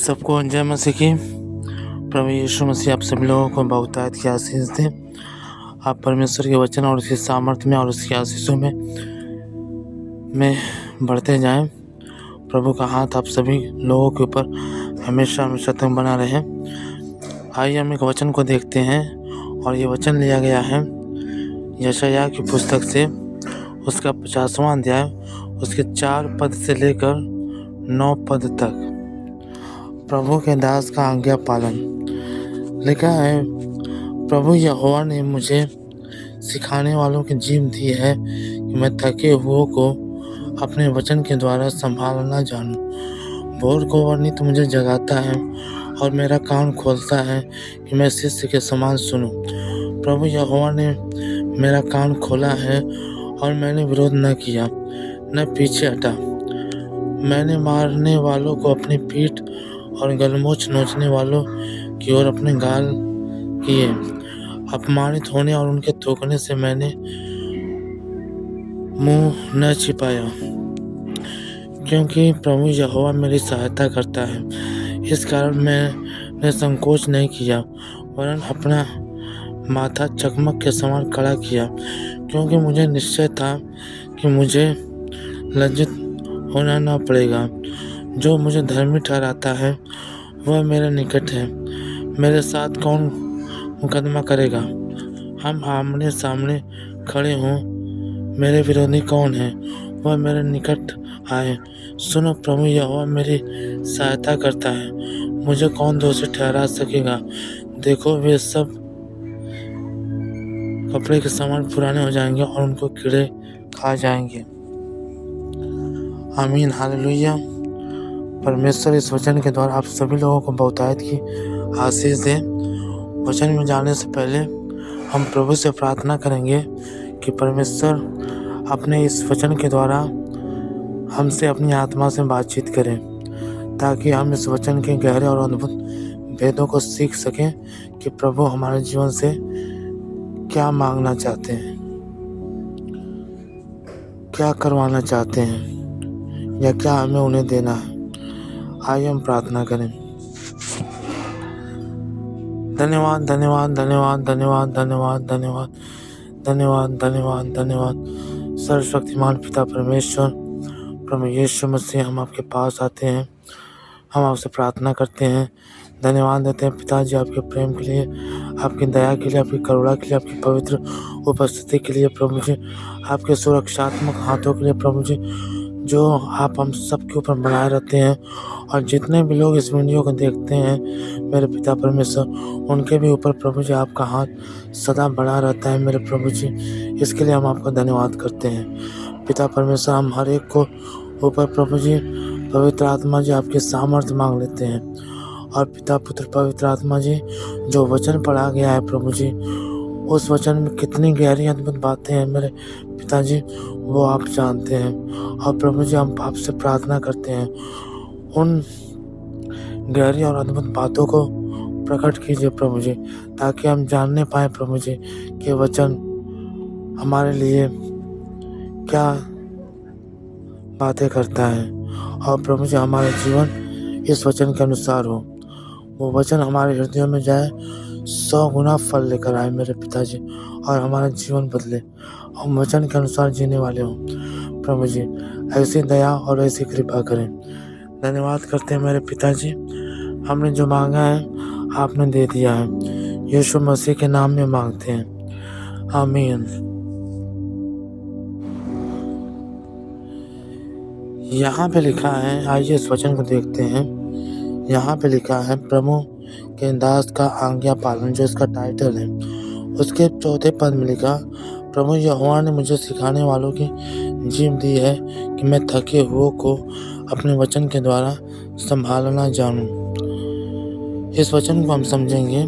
सबको जय मसीह की। प्रभु यीशु मसीह आप सभी लोगों को बहुतायत की आशीष दे। आप परमेश्वर के वचन और उसकी सामर्थ्य में और उसकी आशीषों में बढ़ते जाएं। प्रभु का हाथ आप सभी लोगों के ऊपर हमेशा हमेशा तक बना रहे। आइए हम एक वचन को देखते हैं, और ये वचन लिया गया है यशायाह की पुस्तक से, उसका 50वां अध्याय, उसके 4 पद से लेकर 9 पद तक। प्रभु के दास का आज्ञा पालन। लिखा है, प्रभु यहोवा ने मुझे सिखाने वालों की जीभ दी है कि मैं थके हुओं को अपने वचन के द्वारा संभालना जानूं। भोर को वर्णित मुझे जगाता है और मेरा कान खोलता है कि मैं शिष्य के समान सुनूं। प्रभु यहोवा ने मेरा कान खोला है और मैंने विरोध न किया, न पीछे हटा। मैंने मारने वालों को अपनी पीठ और गलमोछ नोचने वालों की ओर अपने गाल किए। अपमानित होने और उनके थूकने से मैंने मुंह न छिपाया, क्योंकि प्रभु यहोवा मेरी सहायता करता है। इस कारण मैंने संकोच नहीं किया, वरन अपना माथा चकमक के समान खड़ा किया, क्योंकि मुझे निश्चय था कि मुझे लज्जित होना न पड़ेगा। जो मुझे धर्मी ठहराता है वह मेरे निकट है। मेरे साथ कौन मुकदमा करेगा? हम आमने सामने खड़े हों, मेरे विरोधी कौन है? वह मेरे निकट आए। सुनो, प्रभु यहोवा मेरी सहायता करता है, मुझे कौन दोषी ठहरा सकेगा? देखो, वे सब कपड़े के समान पुराने हो जाएंगे और उनको कीड़े खा जाएंगे। आमीन, हालेलुया। परमेश्वर इस वचन के द्वारा आप सभी लोगों को बहुतायत की आशीष दे। वचन में जाने से पहले हम प्रभु से प्रार्थना करेंगे कि परमेश्वर अपने इस वचन के द्वारा हमसे अपनी आत्मा से बातचीत करें, ताकि हम इस वचन के गहरे और अद्भुत भेदों को सीख सकें कि प्रभु हमारे जीवन से क्या मांगना चाहते हैं, क्या करवाना चाहते हैं, या क्या हमें उन्हें देना है। आइए हम प्रार्थना करें। धन्यवाद धन्यवाद धन्यवाद धन्यवाद धन्यवाद धन्यवाद धन्यवाद धन्यवाद धन्यवाद सर्वशक्तिमान पिता परमेश्वर, प्रभु यीशु मसीह, हम आपके पास आते हैं, हम आपसे प्रार्थना करते हैं, धन्यवाद देते हैं पिताजी आपके प्रेम के लिए, आपकी दया के लिए, आपकी करुणा के लिए, आपकी पवित्र उपस्थिति के लिए प्रभु जी, आपके सुरक्षात्मक हाथों के लिए प्रभु जी, जो आप हम सबके ऊपर बनाए रहते हैं। और जितने भी लोग इस वीडियो को देखते हैं मेरे पिता परमेश्वर, उनके भी ऊपर प्रभु जी आपका हाथ सदा बना रहता है मेरे प्रभु जी। इसके लिए हम आपका धन्यवाद करते हैं पिता परमेश्वर। हम हर एक को ऊपर प्रभु जी पवित्र आत्मा जी आपके सामर्थ्य मांग लेते हैं। और पिता पुत्र पवित्र आत्मा जी, जो वचन पढ़ा गया है प्रभु जी, उस वचन में कितनी गहरी अद्भुत बातें हैं मेरे पिताजी, वो आप जानते हैं। और प्रभु जी, हम आपसे प्रार्थना करते हैं, उन गहरी और अद्भुत बातों को प्रकट कीजिए प्रभु जी, ताकि हम जानने पाए प्रभु जी कि वचन हमारे लिए क्या बातें करता है। और प्रभु जी, हमारा जीवन इस वचन के अनुसार हो, वो वचन हमारे हृदयों में जाए, 100 गुना फल लेकर आए मेरे पिताजी, और हमारा जीवन बदले, हम वचन के अनुसार जीने वाले हों प्रभु जी। ऐसी दया और ऐसी कृपा करें। धन्यवाद करते हैं मेरे पिताजी, हमने जो मांगा है आपने दे दिया है। यीशु मसीह के नाम में मांगते हैं, आमीन। यहाँ पे लिखा है, आइए इस वचन को देखते हैं। यहाँ पे लिखा है, प्रभु के दास का आज्ञा पालन, जो इसका टाइटल है, उसके 4 पद में लिखा, प्रभु यहोवा ने मुझे सिखाने वालों की जीभ दी है कि मैं थके हुओं को अपने वचन के द्वारा संभालना जानूं। इस वचन को हम समझेंगे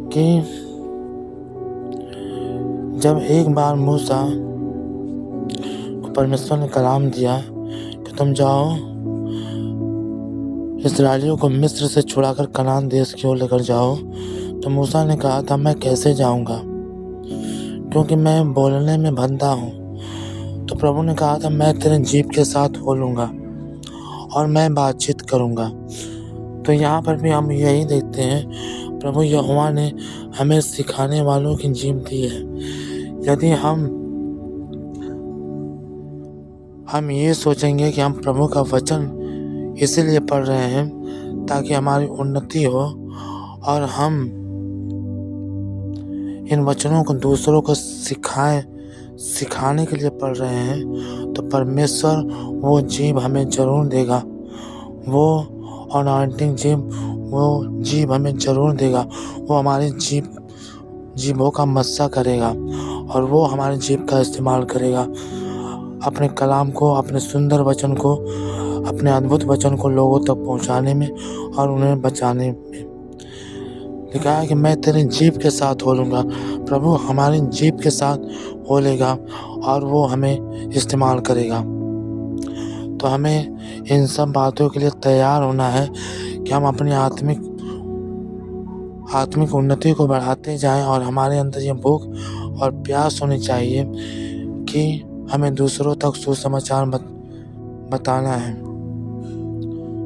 कि जब एक बार मूसा को परमेश्वर ने कलाम दिया कि तुम जाओ, इस्राएलियों को मिस्र से छुड़ाकर कनान देश की ओर लेकर जाओ, तो मूसा ने कहा था, मैं कैसे जाऊंगा, क्योंकि मैं बोलने में भंदा हूँ। तो प्रभु ने कहा था, मैं तेरे जीभ के साथ बोलूँगा और मैं बातचीत करूँगा। तो यहाँ पर भी हम यही देखते हैं, प्रभु यहोवा ने हमें सिखाने वालों की जीभ दी है। यदि हम ये सोचेंगे कि हम प्रभु का वचन इसीलिए पढ़ रहे हैं ताकि हमारी उन्नति हो, और हम इन वचनों को दूसरों को सिखाने के लिए पढ़ रहे हैं, तो परमेश्वर वो जीभ हमें जरूर देगा, वो अनॉइंटिंग जीभ हमें जरूर देगा। वो हमारी जीभों का मस्सा करेगा, और वो हमारी जीभ का इस्तेमाल करेगा अपने कलाम को, अपने सुंदर वचन को, अपने अद्भुत वचन को लोगों तक पहुंचाने में और उन्हें बचाने में। लिखा है कि मैं तेरी जीभ के साथ बोलूँगा। प्रभु हमारी जीभ के साथ बोलेगा और वो हमें इस्तेमाल करेगा। तो हमें इन सब बातों के लिए तैयार होना है कि हम अपनी आत्मिक उन्नति को बढ़ाते जाएं, और हमारे अंदर ये भूख और प्यास होनी चाहिए कि हमें दूसरों तक सुसमाचार बताना है।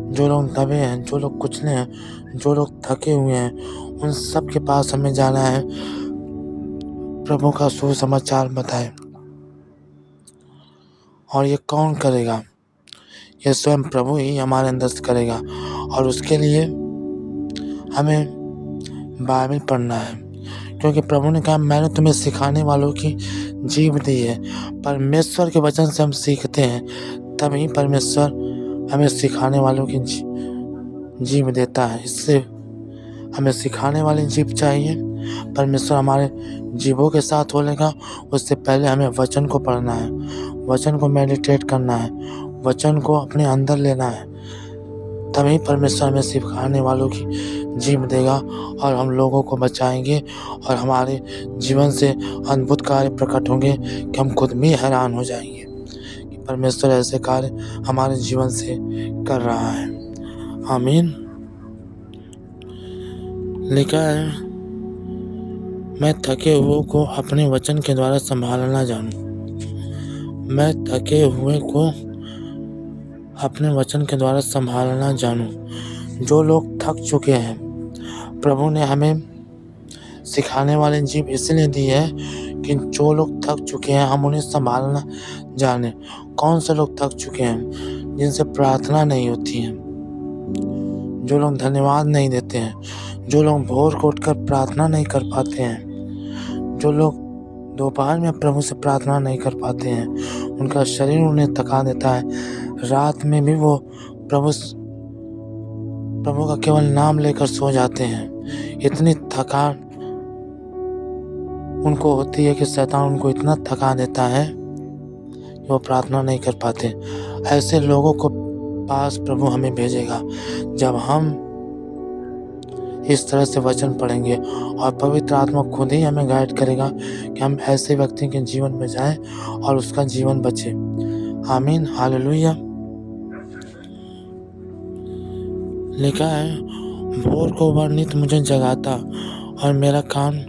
जो लोग दबे हैं, जो लोग कुचले हैं, जो लोग थके हुए हैं, उन सब के पास हमें जाना है, प्रभु का सुसमाचार बताएं। और ये कौन करेगा? ये स्वयं प्रभु ही हमारे अंदर से करेगा, और उसके लिए हमें बाइबल पढ़ना है, क्योंकि प्रभु ने कहा मैंने तुम्हें सिखाने वालों की जीभ दी है। परमेश्वर के वचन से हम सीखते हैं, तभी परमेश्वर हमें सिखाने वालों की जीभ देता है। इससे हमें सिखाने वाली जीभ चाहिए। परमेश्वर हमारे जीभों के साथ बोलेगा, उससे पहले हमें वचन को पढ़ना है, वचन को मेडिटेट करना है, वचन को अपने अंदर लेना है, तभी परमेश्वर हमें सिखाने वालों की जीभ देगा, और हम लोगों को बचाएंगे, और हमारे जीवन से अद्भुत कार्य प्रकट होंगे कि हम खुद भी हैरान हो जाएंगे कि परमेश्वर ऐसे कार्य हमारे जीवन से कर रहा है। आमीन। लिखा है, मैं थके हुए को अपने वचन के द्वारा संभालना जानूं। मैं थके हुए को अपने वचन के द्वारा संभालना जानूं। जो लोग थक चुके हैं, प्रभु ने हमें सिखाने वाली जीभ इसलिए दी है कि जो लोग थक चुके हैं हम उन्हें संभालना जाने। कौन से लोग थक चुके हैं? जिनसे प्रार्थना नहीं होती है, जो लोग धन्यवाद नहीं देते हैं, जो लोग भोर को उठकर प्रार्थना नहीं कर पाते हैं, जो लोग दोपहर में प्रभु से प्रार्थना नहीं कर पाते हैं, उनका शरीर उन्हें थका देता है। रात में भी वो प्रभु का केवल नाम लेकर सो जाते हैं। इतनी थकान उनको होती है कि शैतान उनको इतना थका देता है कि वो प्रार्थना नहीं कर पाते। ऐसे लोगों को पास प्रभु हमें भेजेगा जब हम इस तरह से वचन पढ़ेंगे, और पवित्र आत्मा खुद ही हमें गाइड करेगा कि हम ऐसे व्यक्ति के जीवन में जाएं और उसका जीवन बचे। आमीन, हालेलुया। लिखा है, भोर को वह नित मुझे जगाता और मेरा कान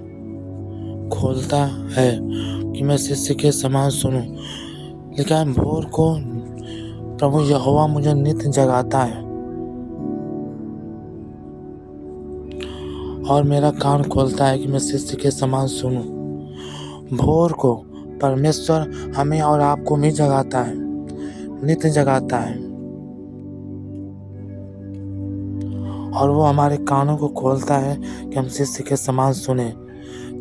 खोलता है कि मैं शिष्य के समान सुनूं। लिखा है, भोर को प्रभु यहोवा मुझे नित जगाता है और मेरा कान खोलता है कि मैं शिष्य के समान सुनूं। भोर को परमेश्वर हमें और आपको भी जगाता है, नित्य जगाता है, और वो हमारे कानों को खोलता है कि हम शिष्य के समान सुने।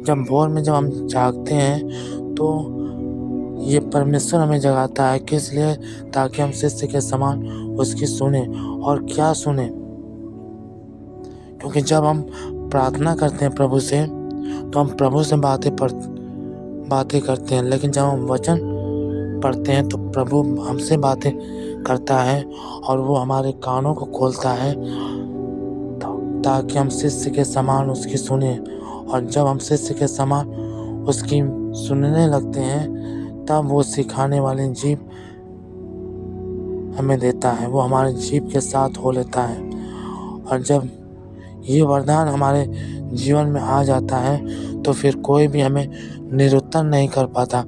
जब भोर में जब हम जागते हैं तो ये परमेश्वर हमें जगाता है, किस लिए? ताकि हम शिष्य के समान उसकी सुने। और क्या सुने? क्योंकि जब हम प्रार्थना करते हैं प्रभु से, तो हम प्रभु से बातें करते हैं, लेकिन जब हम वचन पढ़ते हैं तो प्रभु हमसे बातें करता है और वो हमारे कानों को खोलता है ताकि हम शिष्य के समान उसकी सुने। और जब हम शिष्य के समान उसकी सुनने लगते हैं, तब वो सिखाने वाली जीभ हमें देता है, वो हमारे जीभ के साथ हो लेता है। और जब ये वरदान हमारे जीवन में आ जाता है तो फिर कोई भी हमें निरुत्तर नहीं कर पाता,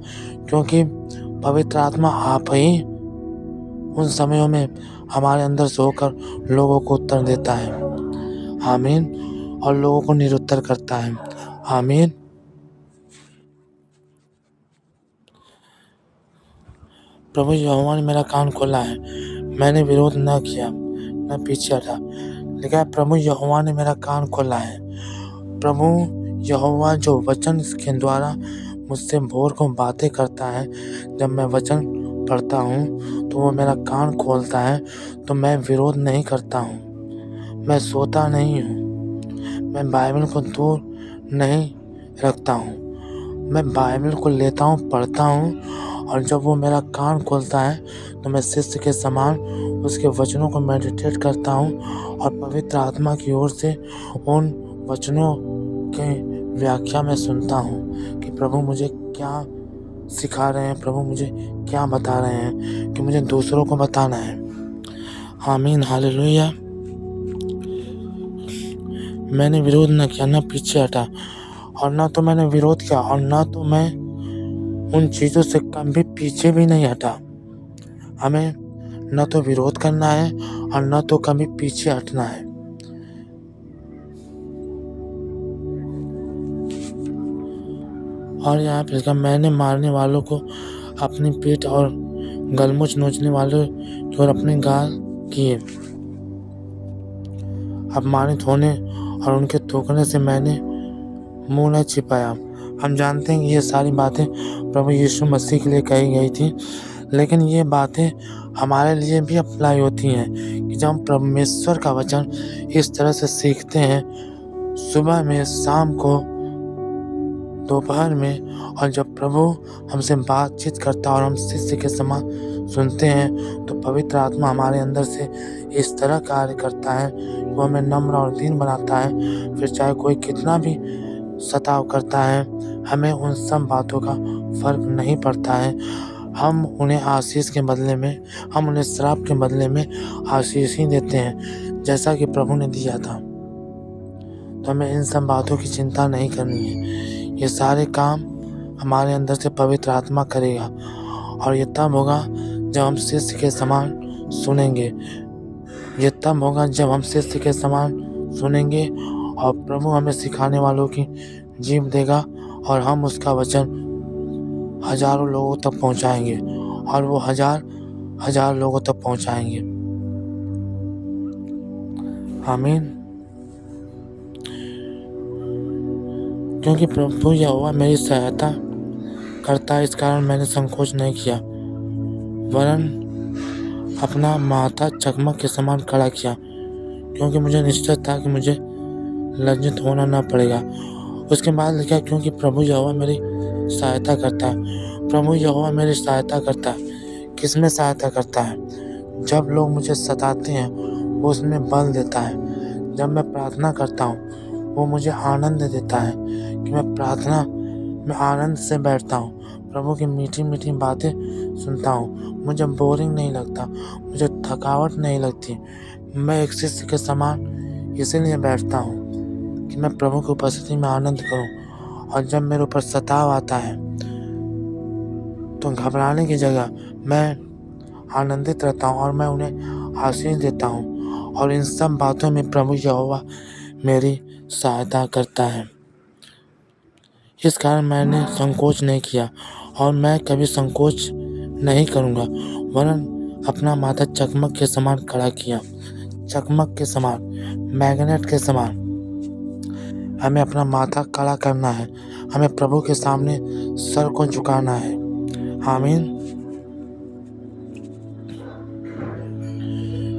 क्योंकि पवित्र आत्मा आप ही उन समयों में हमारे अंदर से होकर लोगों को उत्तर देता है। आमीन। और लोगों को निरुत्तर करता है। आमीन। प्रभु यहोवा ने मेरा कान खोला है, मैंने विरोध न किया न पीछे हटा। लेकिन प्रभु यहोवा ने मेरा कान खोला है। प्रभु यहोवा जो वचन के द्वारा मुझसे भोर को बातें करता है, जब मैं वचन पढ़ता हूँ तो वो मेरा कान खोलता है, तो मैं विरोध नहीं करता हूँ, मैं सोता नहीं हूँ, मैं बाइबल को दूर नहीं रखता हूँ, मैं बाइबल को लेता हूँ, पढ़ता हूँ, और जब वो मेरा कान खोलता है तो मैं शिष्य के समान उसके वचनों को मेडिटेट करता हूँ और पवित्र आत्मा की ओर से उन वचनों के व्याख्या में सुनता हूँ कि प्रभु मुझे क्या सिखा रहे हैं, प्रभु मुझे क्या बता रहे हैं कि मुझे दूसरों को बताना है। आमीन, हालेलुया। मैंने विरोध न किया, न पीछे हटा, और न तो मैंने विरोध किया और न तो मैं उन चीज़ों से कभी पीछे भी नहीं हटा। हमें न तो विरोध करना है और न तो कभी पीछे हटना है। और यहाँ पे लिखा, मैंने मारने वालों को अपनी पीठ और गलमुच नोचने वालों की ओर अपने गाल किए। अपमानित होने और उनके थूकने से मैंने मुंह न छिपाया। हम जानते हैं कि ये सारी बातें प्रभु यीशु मसीह के लिए कही गई थी, लेकिन ये बातें हमारे लिए भी अप्लाई होती हैं कि जब हम परमेश्वर का वचन इस तरह से सीखते हैं, सुबह में, शाम को, दोपहर में, और जब प्रभु हमसे बातचीत करता है और हम शिष्य के समान सुनते हैं, तो पवित्र आत्मा हमारे अंदर से इस तरह कार्य करता है कि वो हमें नम्र और दीन बनाता है। फिर चाहे कोई कितना भी सताव करता है, हमें उन सब बातों का फर्क नहीं पड़ता है। हम उन्हें आशीष के बदले में, हम उन्हें श्राप के बदले में आशीष ही देते हैं, जैसा कि प्रभु ने दिया था। तो हमें इन सब बातों की चिंता नहीं करनी है। ये सारे काम हमारे अंदर से पवित्र आत्मा करेगा, और ये तब होगा जब हम शिष्य के समान सुनेंगे। ये तब होगा जब हम शिष्य के समान सुनेंगे और प्रभु हमें सिखाने वालों की जीभ देगा, और हम उसका वचन हजारों लोगों तक पहुंचाएंगे, और वो हजार लोगों तक पहुंचाएंगे। आमीन। क्योंकि प्रभु यहोवा मेरी सहायता करता है, इस कारण मैंने संकोच नहीं किया, वरन अपना माथा चकमक के समान खड़ा किया, क्योंकि मुझे निश्चय था कि मुझे लज्जित होना न पड़ेगा। उसके बाद लिखा, क्योंकि प्रभु यहोवा मेरी सहायता करता है। प्रभु यहोवा मेरी सहायता करता है। किस में सहायता करता है? जब लोग मुझे सताते हैं, वो उसमें बल देता है। जब मैं प्रार्थना करता हूँ, वो मुझे आनंद देता है कि मैं प्रार्थना में आनंद से बैठता हूँ, प्रभु की मीठी मीठी बातें सुनता हूँ। मुझे बोरिंग नहीं लगता, मुझे थकावट नहीं लगती। मैं एक शिष्य के समान इसीलिए बैठता हूँ कि मैं प्रभु की उपस्थिति में आनंद करूँ। और जब मेरे ऊपर सताव आता है, तो घबराने की जगह मैं आनंदित रहता हूँ और मैं उन्हें आशीष देता हूँ। और इन सब बातों में प्रभु यहोवा मेरी सहायता करता है। इस कारण मैंने संकोच नहीं किया, और मैं कभी संकोच नहीं करूँगा, वरन अपना माथा चकमक के समान खड़ा किया। चकमक के समान, मैग्नेट के समान हमें अपना माथा खड़ा करना है। हमें प्रभु के सामने सर को झुकाना है। आमीन।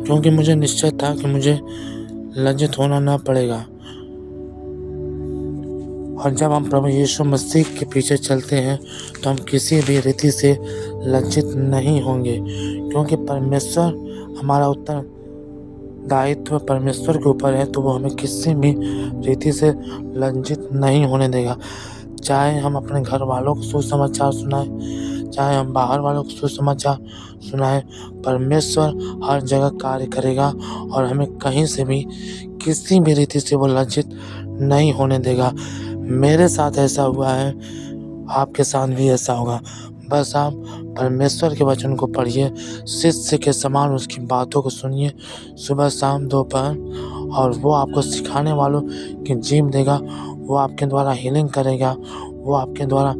क्योंकि मुझे निश्चय था कि मुझे लज्जित होना न पड़ेगा। और जब हम प्रभु यीशु मसीह के पीछे चलते हैं, तो हम किसी भी रीति से लज्जित नहीं होंगे, क्योंकि परमेश्वर, हमारा उत्तरदायित्व परमेश्वर के ऊपर है, तो वो हमें किसी भी रीति से लज्जित नहीं होने देगा। चाहे हम अपने घर वालों को सुसमाचार सुनाएं, चाहे हम बाहर वालों को सुसमाचार सुनाएं, परमेश्वर हर जगह कार्य करेगा और हमें कहीं से भी किसी भी रीति से वो लज्जित नहीं होने देगा। मेरे साथ ऐसा हुआ है, आपके साथ भी ऐसा होगा। बस आप परमेश्वर के वचन को पढ़िए, शिष्य के समान उसकी बातों को सुनिए, सुबह शाम दोपहर, और वो आपको सिखाने वालों की जीव देगा। वो आपके द्वारा हीलिंग करेगा, वो आपके द्वारा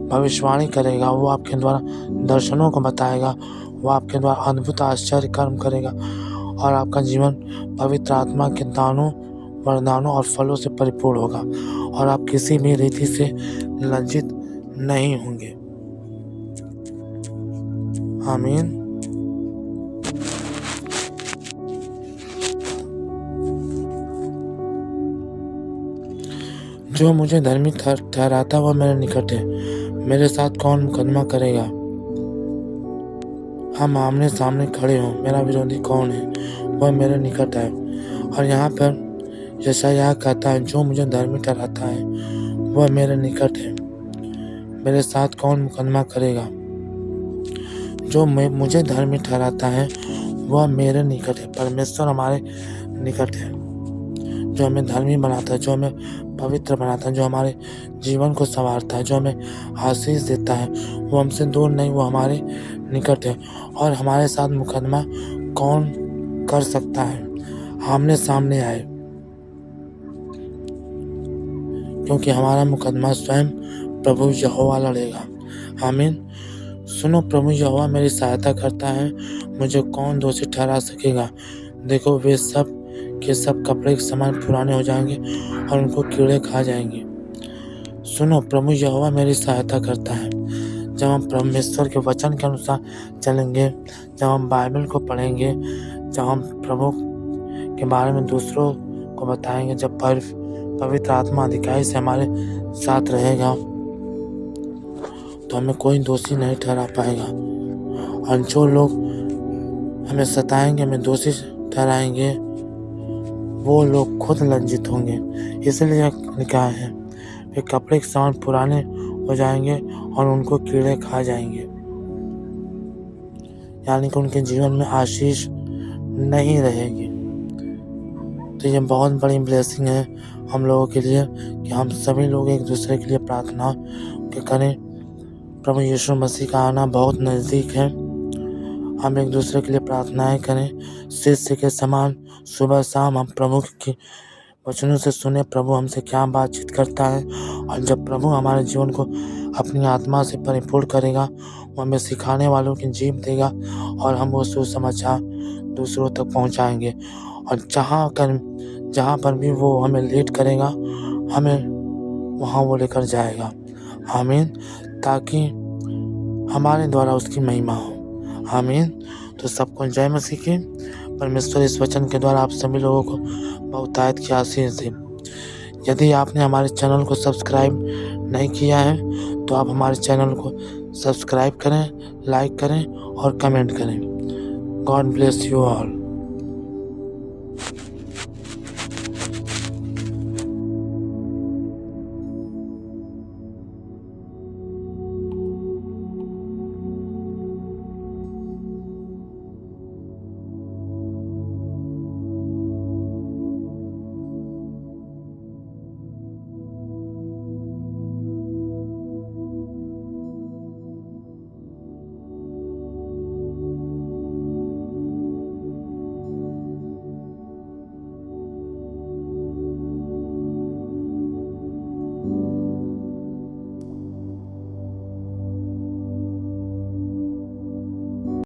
भविष्यवाणी करेगा, वो आपके द्वारा दर्शनों को बताएगा, वो आपके द्वारा अद्भुत आश्चर्य कर्म करेगा और आपका जीवन पवित्र आत्मा के दानों, वरदानों और फलों से परिपूर्ण होगा और आप किसी भी रीति से लज्जित नहीं होंगे। आमीन। जो मुझे धर्मी ठहराता वह मेरे निकट है। मेरे साथ कौन मुकदमा करेगा? हम आमने सामने खड़े हों, मेरा विरोधी कौन है? वह मेरे निकट है। और यहाँ पर यशायाह कहता है, जो मुझे धर्मी ठहराता है वह मेरे निकट है। मेरे साथ कौन मुकदमा करेगा? जो मुझे धर्मी ठहराता है वह मेरे निकट है। परमेश्वर हमारे निकट है, जो हमें धर्मी बनाता है, जो हमें पवित्र बनाता है, जो हमारे जीवन को संवारता है, जो हमें आशीष देता है। वो हमसे दूर नहीं, वो हमारे निकट है। और हमारे साथ मुकदमा कौन कर सकता है? आमने सामने आए, क्योंकि हमारा मुकदमा स्वयं प्रभु यहोवा लड़ेगा। आमीन। सुनो, प्रभु यहोवा मेरी सहायता करता है, मुझे कौन दोषी ठहरा सकेगा? देखो, वे सब के सब कपड़े के समान पुराने हो जाएंगे और उनको कीड़े खा जाएंगे। सुनो, प्रभु यहोवा मेरी सहायता करता है। जब हम परमेश्वर के वचन के अनुसार चलेंगे, जब हम बाइबल को पढ़ेंगे, जब हम प्रभु के बारे में दूसरों को बताएंगे, जब पवित्र आत्मा अधिकारी से हमारे साथ रहेगा, तो हमें कोई दोषी नहीं ठहरा पाएगा। और जो लोग हमें सताएंगे, हमें दोषी ठहराएंगे, वो लोग खुद लज्जित होंगे। इसलिए लिखा है, वे कपड़े के समान पुराने हो जाएंगे और उनको कीड़े खा जाएंगे। यानी कि उनके जीवन में आशीष नहीं रहेगी। तो ये बहुत बड़ी ब्लेसिंग है हम लोगों के लिए कि हम सभी लोग एक दूसरे के लिए प्रार्थना करें। प्रभु यीशु मसीह का आना बहुत नज़दीक है। हम एक दूसरे के लिए प्रार्थनाएं करें। शिष्य के समान सुबह शाम हम प्रभु की वचनों से सुने प्रभु हमसे क्या बातचीत करता है। और जब प्रभु हमारे जीवन को अपनी आत्मा से परिपूर्ण करेगा, वो हमें सिखाने वालों की जीव देगा और हम वो सुसमाचार दूसरों तक पहुंचाएंगे। और जहाँ पर भी वो हमें लीड करेगा, हमें वहाँ वो लेकर जाएगा। आमीन। ताकि हमारे द्वारा उसकी महिमा हो। आमीन। तो सबको जय मसीह की। परमेश्वर इस वचन के द्वारा आप सभी लोगों को बहुतायत की आशीष दे। यदि आपने हमारे चैनल को सब्सक्राइब नहीं किया है तो आप हमारे चैनल को सब्सक्राइब करें, लाइक करें और कमेंट करें। God bless you all.